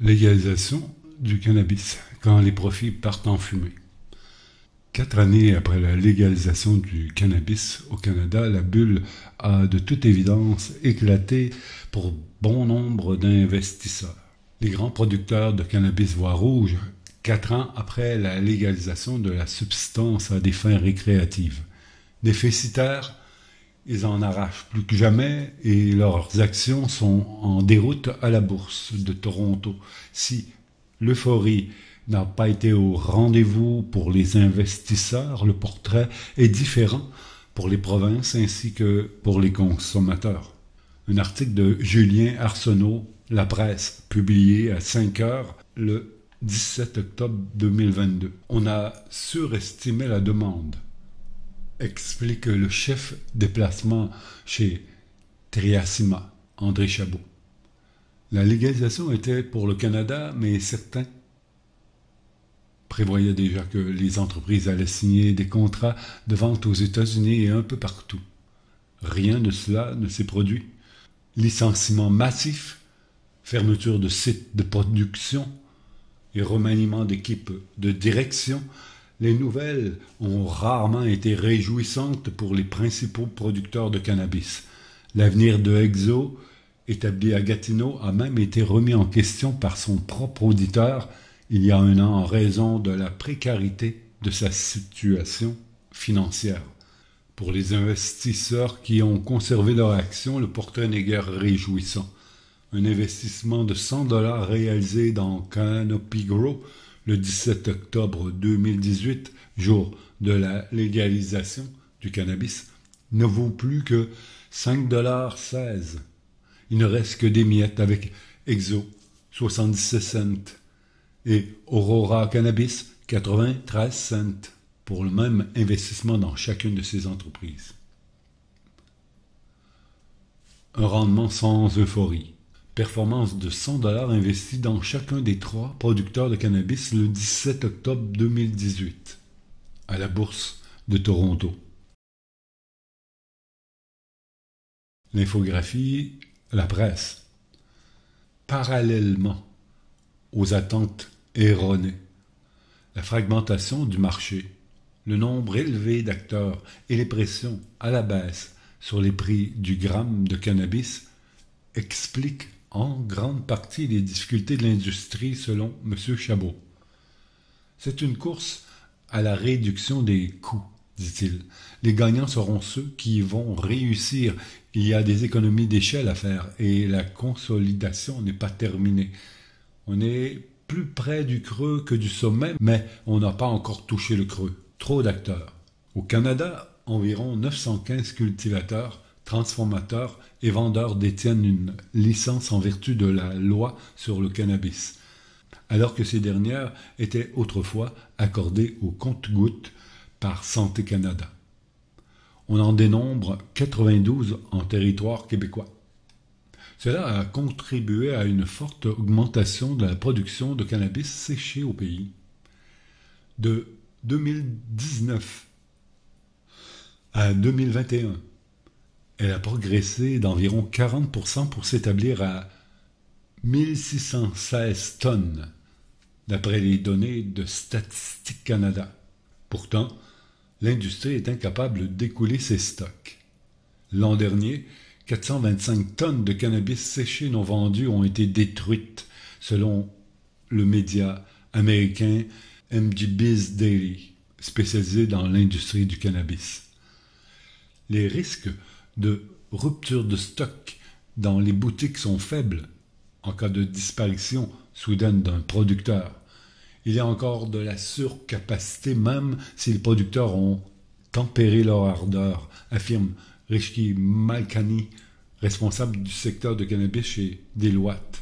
Légalisation du cannabis, quand les profits partent en fumée. 4 années après la légalisation du cannabis au Canada, la bulle a de toute évidence éclaté pour bon nombre d'investisseurs. Les grands producteurs de cannabis voient rouge 4 ans après la légalisation de la substance à des fins récréatives. Déficitaires, ils en arrachent plus que jamais et leurs actions sont en déroute à la bourse de Toronto. Si l'euphorie n'a pas été au rendez-vous pour les investisseurs, le portrait est différent pour les provinces ainsi que pour les consommateurs. Un article de Julien Arsenault, La Presse, publié à 5 heures le 17 octobre 2022. On a surestimé la demande, explique le chef déplacement chez Triacima, André Chabot. La légalisation était pour le Canada, mais certains prévoyaient déjà que les entreprises allaient signer des contrats de vente aux États-Unis et un peu partout. Rien de cela ne s'est produit. Licenciements massifs, fermeture de sites de production et remaniement d'équipes de direction, les nouvelles ont rarement été réjouissantes pour les principaux producteurs de cannabis. L'avenir de Exo, établi à Gatineau, a même été remis en question par son propre auditeur il y a 1 an en raison de la précarité de sa situation financière. Pour les investisseurs qui ont conservé leur action, le portrait n'est guère réjouissant. Un investissement de 100 $ réalisé dans Canopy Grow le 17 octobre 2018, jour de la légalisation du cannabis, ne vaut plus que 5,16 $. Il ne reste que des miettes avec Exo, 77 cents, et Aurora Cannabis, 93 cents, pour le même investissement dans chacune de ces entreprises. Un rendement sans euphorie. Performance de 100 $ investis dans chacun des 3 producteurs de cannabis le 17 octobre 2018 à la bourse de Toronto. L'infographie, la presse. Parallèlement aux attentes erronées, la fragmentation du marché, le nombre élevé d'acteurs et les pressions à la baisse sur les prix du gramme de cannabis expliquent en grande partie les difficultés de l'industrie selon M. Chabot. C'est une course à la réduction des coûts, dit-il. Les gagnants seront ceux qui vont réussir. Il y a des économies d'échelle à faire et la consolidation n'est pas terminée. On est plus près du creux que du sommet, mais on n'a pas encore touché le creux. Trop d'acteurs. Au Canada, environ 915 cultivateurs, transformateurs et vendeurs détiennent une licence en vertu de la loi sur le cannabis, alors que ces dernières étaient autrefois accordées au compte-gouttes par Santé Canada. On en dénombre 92 en territoire québécois. Cela a contribué à une forte augmentation de la production de cannabis séché au pays. De 2019 à 2021, elle a progressé d'environ 40% pour s'établir à 1616 tonnes, d'après les données de Statistique Canada. Pourtant, l'industrie est incapable d'écouler ses stocks. L'an dernier, 425 tonnes de cannabis séché non vendues ont été détruites, selon le média américain MGBiz Daily, spécialisé dans l'industrie du cannabis. Les risques de rupture de stock dans les boutiques sont faibles en cas de disparition soudaine d'un producteur. Il y a encore de la surcapacité même si les producteurs ont tempéré leur ardeur, affirme Rishki Malkani, responsable du secteur de cannabis chez Deloitte.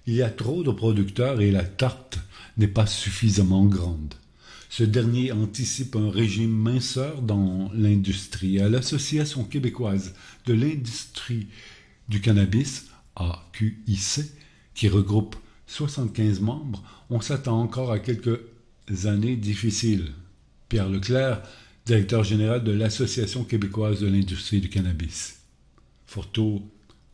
Il y a trop de producteurs et la tarte n'est pas suffisamment grande. Ce dernier anticipe un régime minceur dans l'industrie. À l'Association québécoise de l'industrie du cannabis, AQIC, qui regroupe 75 membres, on s'attend encore à quelques années difficiles. Pierre Leclerc, directeur général de l'Association québécoise de l'industrie du cannabis. Photo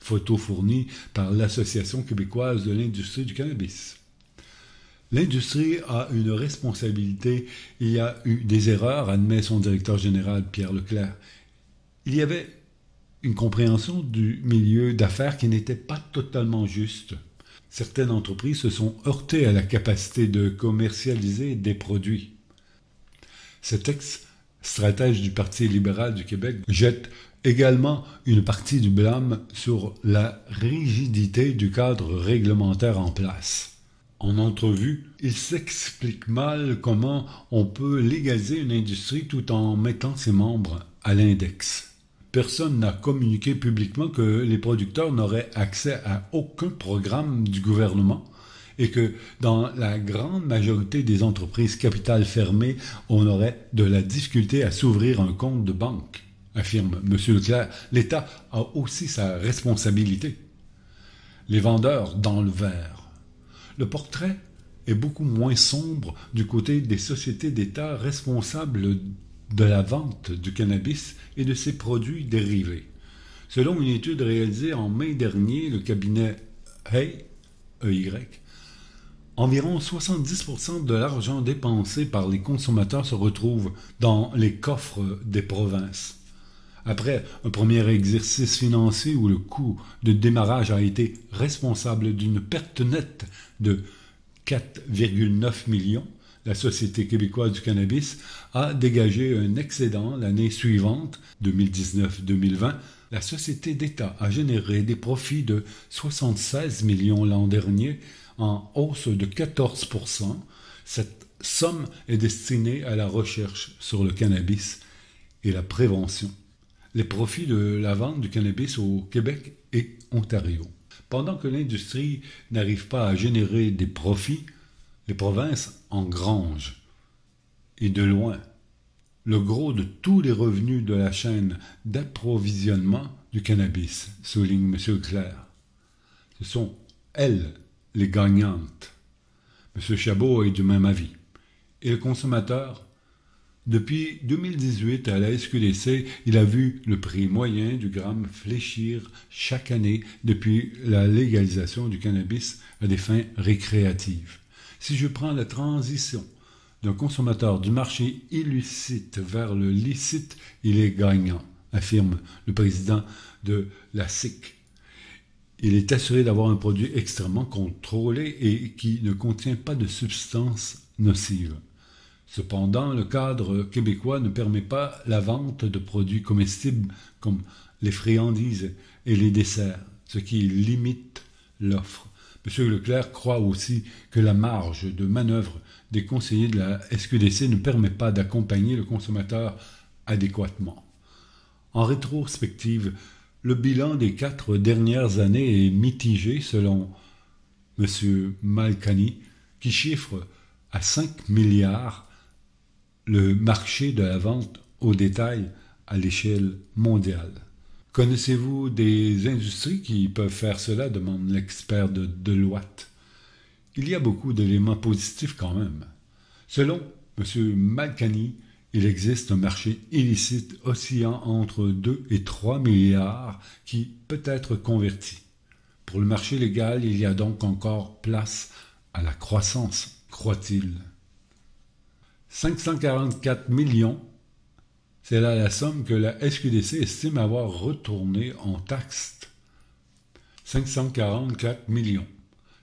photo fournie par l'Association québécoise de l'industrie du cannabis. L'industrie a une responsabilité. Il y a eu des erreurs, admet son directeur général Pierre Leclerc. Il y avait une compréhension du milieu d'affaires qui n'était pas totalement juste. Certaines entreprises se sont heurtées à la capacité de commercialiser des produits. Cet ex-stratège du Parti libéral du Québec jette également une partie du blâme sur la rigidité du cadre réglementaire en place. En entrevue, il s'explique mal comment on peut légaliser une industrie tout en mettant ses membres à l'index. Personne n'a communiqué publiquement que les producteurs n'auraient accès à aucun programme du gouvernement et que dans la grande majorité des entreprises capitales fermées, on aurait de la difficulté à s'ouvrir un compte de banque, affirme M. Leclerc. L'État a aussi sa responsabilité. Les vendeurs dans le vert. Le portrait est beaucoup moins sombre du côté des sociétés d'État responsables de la vente du cannabis et de ses produits dérivés. Selon une étude réalisée en mai dernier, le cabinet Hey, EY, environ 70% de l'argent dépensé par les consommateurs se retrouve dans les coffres des provinces. Après un premier exercice financier où le coût de démarrage a été responsable d'une perte nette de 4,9 millions, la Société québécoise du cannabis a dégagé un excédent l'année suivante, 2019-2020. La Société d'État a généré des profits de 76 millions l'an dernier, en hausse de 14%. Cette somme est destinée à la recherche sur le cannabis et la prévention. Les profits de la vente du cannabis au Québec et Ontario. Pendant que l'industrie n'arrive pas à générer des profits, les provinces engrangent. Et de loin, le gros de tous les revenus de la chaîne d'approvisionnement du cannabis, souligne M. Leclerc. Ce sont elles les gagnantes. M. Chabot est du même avis. Et le consommateur? Depuis 2018, à la SQDC, il a vu le prix moyen du gramme fléchir chaque année depuis la légalisation du cannabis à des fins récréatives. Si je prends la transition d'un consommateur du marché illicite vers le licite, il est gagnant, affirme le président de la SIC. Il est assuré d'avoir un produit extrêmement contrôlé et qui ne contient pas de substances nocives. Cependant, le cadre québécois ne permet pas la vente de produits comestibles comme les friandises et les desserts, ce qui limite l'offre. M. Leclerc croit aussi que la marge de manœuvre des conseillers de la SQDC ne permet pas d'accompagner le consommateur adéquatement. En rétrospective, le bilan des 4 dernières années est mitigé selon M. Malkani, qui chiffre à 5 milliards le marché de la vente au détail à l'échelle mondiale. Connaissez-vous des industries qui peuvent faire cela, demande l'expert de Deloitte. Il y a beaucoup d'éléments positifs quand même. Selon M. Malkani, il existe un marché illicite oscillant entre 2 et 3 milliards qui peut être converti. Pour le marché légal, il y a donc encore place à la croissance, croit-il. 544 millions, c'est là la somme que la SQDC estime avoir retournée en taxes. 544 millions.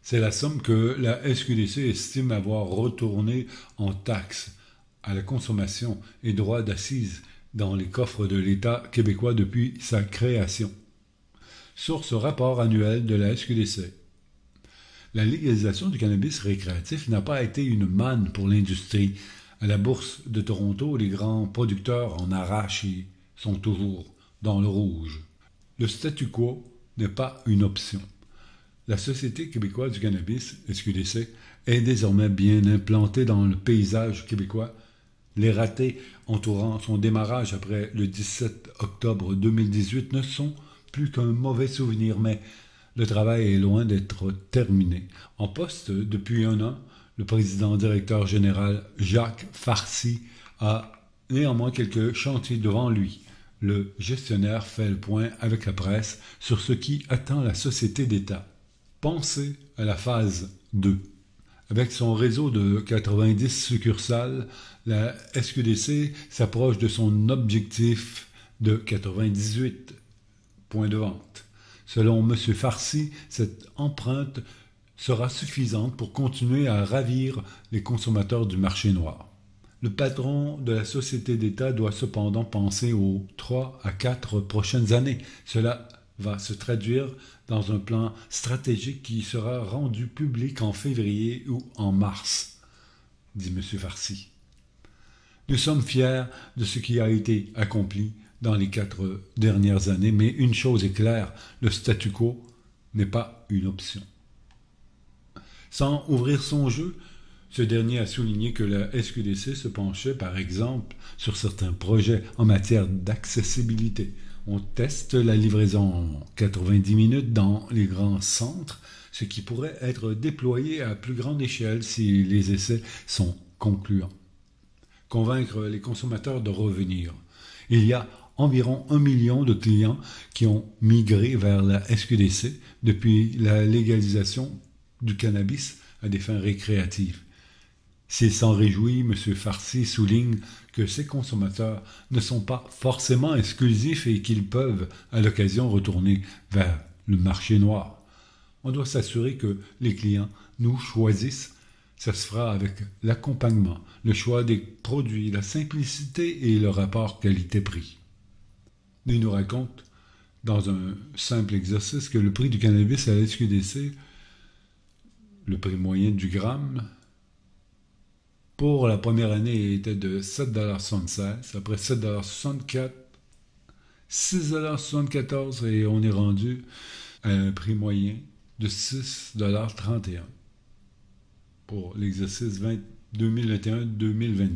C'est la somme que la SQDC estime avoir retournée en taxes à la consommation et droits d'assises dans les coffres de l'État québécois depuis sa création. Source rapport annuel de la SQDC. La légalisation du cannabis récréatif n'a pas été une manne pour l'industrie. À la bourse de Toronto, les grands producteurs en arrachent et sont toujours dans le rouge. Le statu quo n'est pas une option. La Société québécoise du cannabis, SQDC, est désormais bien implantée dans le paysage québécois. Les ratés entourant son démarrage après le 17 octobre 2018 ne sont plus qu'un mauvais souvenir, mais le travail est loin d'être terminé. En poste depuis 1 an, le président-directeur général Jacques Farcy a néanmoins quelques chantiers devant lui. Le gestionnaire fait le point avec la presse sur ce qui attend la société d'État. Pensez à la phase 2. Avec son réseau de 90 succursales, la SQDC s'approche de son objectif de 98 points de vente. Selon M. Farcy, cette empreinte sera suffisante pour continuer à ravir les consommateurs du marché noir. Le patron de la société d'État doit cependant penser aux 3 à 4 prochaines années. Cela va se traduire dans un plan stratégique qui sera rendu public en février ou en mars, dit M. Farcy. Nous sommes fiers de ce qui a été accompli dans les 4 dernières années, mais une chose est claire, le statu quo n'est pas une option. Sans ouvrir son jeu, ce dernier a souligné que la SQDC se penchait par exemple sur certains projets en matière d'accessibilité. On teste la livraison en 90 minutes dans les grands centres, ce qui pourrait être déployé à plus grande échelle si les essais sont concluants. Convaincre les consommateurs de revenir. Il y a environ 1 million de clients qui ont migré vers la SQDC depuis la légalisation du cannabis à des fins récréatives. S'il s'en réjouit, M. Farcy souligne que ces consommateurs ne sont pas forcément exclusifs et qu'ils peuvent, à l'occasion, retourner vers le marché noir. On doit s'assurer que les clients nous choisissent. Ça se fera avec l'accompagnement, le choix des produits, la simplicité et le rapport qualité-prix. Il nous raconte, dans un simple exercice, que le prix du cannabis à la SQDC, le prix moyen du gramme, pour la première année, était de 7,76 $. Après 7,64 $, 6,74 $ et on est rendu à un prix moyen de 6,31 $ pour l'exercice 2021-2022.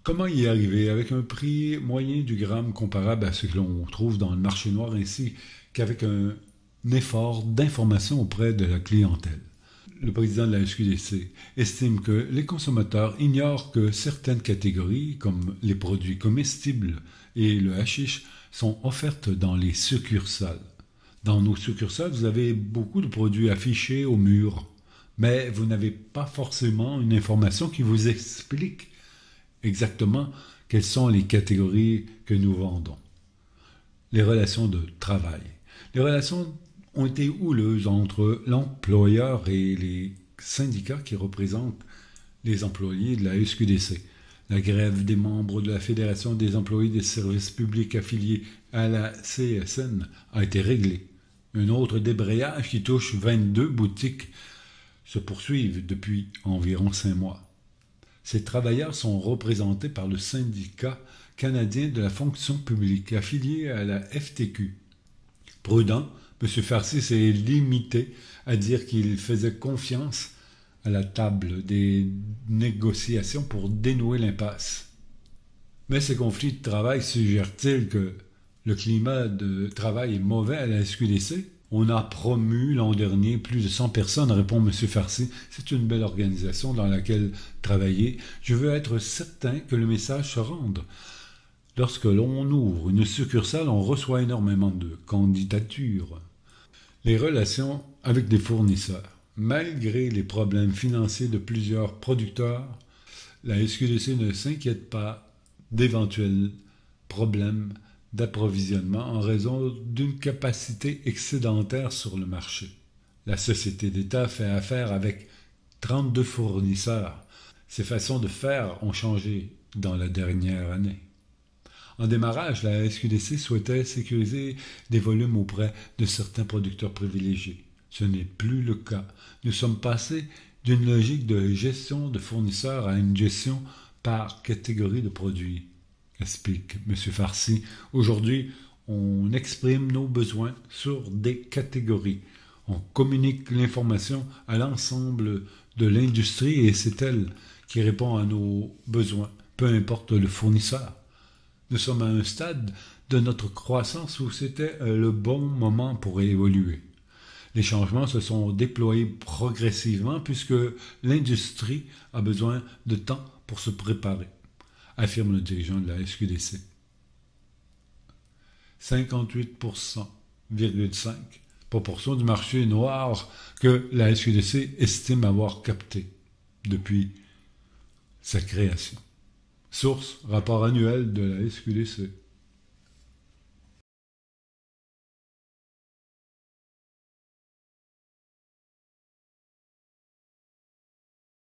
Comment y arriver avec un prix moyen du gramme comparable à ce que l'on trouve dans le marché noir ainsi qu'avec un effort d'information auprès de la clientèle? Le président de la SQDC estime que les consommateurs ignorent que certaines catégories, comme les produits comestibles et le hashish, sont offertes dans les succursales. Dans nos succursales, vous avez beaucoup de produits affichés au mur, mais vous n'avez pas forcément une information qui vous explique exactement quelles sont les catégories que nous vendons. Les relations de travail. Les relations ont été houleuses entre l'employeur et les syndicats qui représentent les employés de la SQDC. La grève des membres de la Fédération des employés des services publics affiliés à la CSN a été réglée. Un autre débrayage qui touche 22 boutiques se poursuit depuis environ 5 mois. Ces travailleurs sont représentés par le syndicat canadien de la fonction publique affilié à la FTQ. Prudent, M. Farcy s'est limité à dire qu'il faisait confiance à la table des négociations pour dénouer l'impasse. Mais ces conflits de travail suggèrent-ils que le climat de travail est mauvais à la SQDC? On a promu l'an dernier plus de 100 personnes, répond M. Farcy. C'est une belle organisation dans laquelle travailler. Je veux être certain que le message se rende. Lorsque l'on ouvre une succursale, on reçoit énormément de candidatures. Les relations avec des fournisseurs. Malgré les problèmes financiers de plusieurs producteurs, la SQDC ne s'inquiète pas d'éventuels problèmes d'approvisionnement en raison d'une capacité excédentaire sur le marché. La société d'État fait affaire avec 32 fournisseurs. Ces façons de faire ont changé dans la dernière année. En démarrage, la SQDC souhaitait sécuriser des volumes auprès de certains producteurs privilégiés. Ce n'est plus le cas. Nous sommes passés d'une logique de gestion de fournisseurs à une gestion par catégorie de produits, explique M. Farcy. Aujourd'hui, on exprime nos besoins sur des catégories. On communique l'information à l'ensemble de l'industrie et c'est elle qui répond à nos besoins, peu importe le fournisseur. Nous sommes à un stade de notre croissance où c'était le bon moment pour évoluer. Les changements se sont déployés progressivement puisque l'industrie a besoin de temps pour se préparer, affirme le dirigeant de la SQDC. 58,5% du marché noir que la SQDC estime avoir capté depuis sa création. Source, rapport annuel de la SQDC.